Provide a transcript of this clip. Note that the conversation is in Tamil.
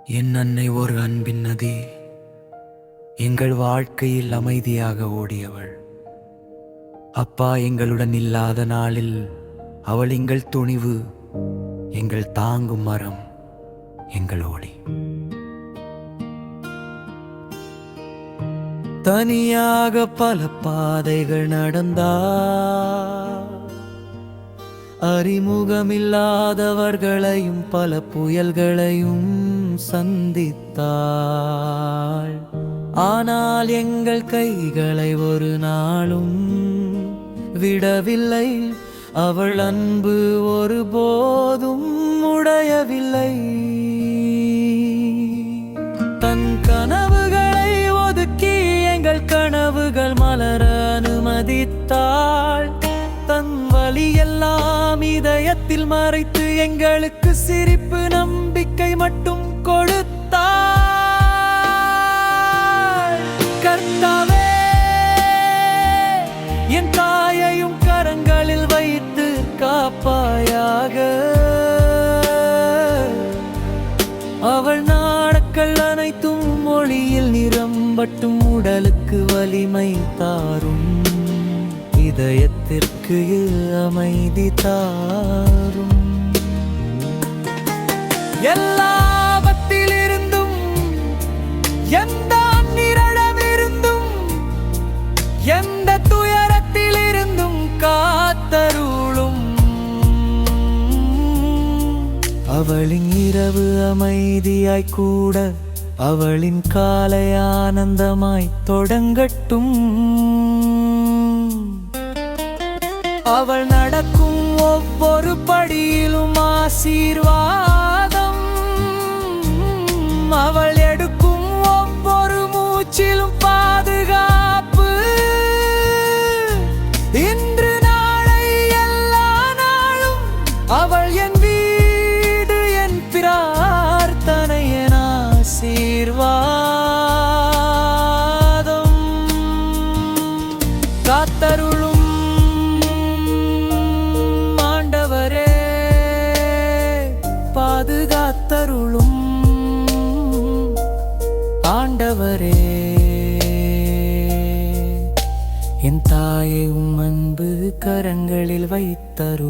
என் அன்னை ஒரு அன்பின் நதி, எங்கள் வாழ்க்கையில் அமைதியாக ஓடியவள். அப்பா எங்களுடன் இல்லாத நாளில் அவள் எங்கள் துணிவு, எங்கள் தாங்கும் மரம், எங்கள் ஒளி. தனியாக பல பாதைகள் நடந்தார், அறிமுகமில்லாதவர்களையும் பல புயல்களையும் சந்தித்தாள். ஆனால் எங்கள் கைகளை ஒரு நாளும் விடவில்லை, அவள் அன்பு ஒருபோதும் உடையவில்லை. தன் கனவுகளை ஒதுக்கி எங்கள் கனவுகள் மலர அனுமதித்தாள். தன் வலியெல்லாம் இதயத்தில் மறைத்து எங்களுக்கு சிரிப்பு நம்பிக்கை மட்டும் கொடுத்தாள். கர்த்தாவே, என் தாயையும் கரங்களில் வைத்து காப்பாயாக. அவள் நாட்கள் அனைத்தும் மொழியில் நிரம்பட்டும், உடலுக்கு வலிமை தாரும், இதயத்திற்கு அமைதி தாரும். எல்லாவற்றிலிருந்தும் எந்த அந்நிரடமிருந்தும் எந்த துயரத்திலிருந்தும் காத்தருளும். அவளின் இரவு அமைதியாய் கூட அவளின் காலை ஆனந்தமாய் தொடங்கட்டும். அவள் நடக்கும் ஒவ்வொரு படியிலும் ஆசீர்வாதம், அவள் எடுக்கும் ஒவ்வொரு மூச்சிலும் பாதுகாப்பு. இன்று நாளை எல்லா நாளும் அவள் என் வீடு, என் பிரார்த்தனை, என் ஆசீர்வாதம். காத்தருளும் பாதுகாத்தருளும் ஆண்டவரே. என் தாயை உம் அன்பு கரங்களில் வைத்தருளும்.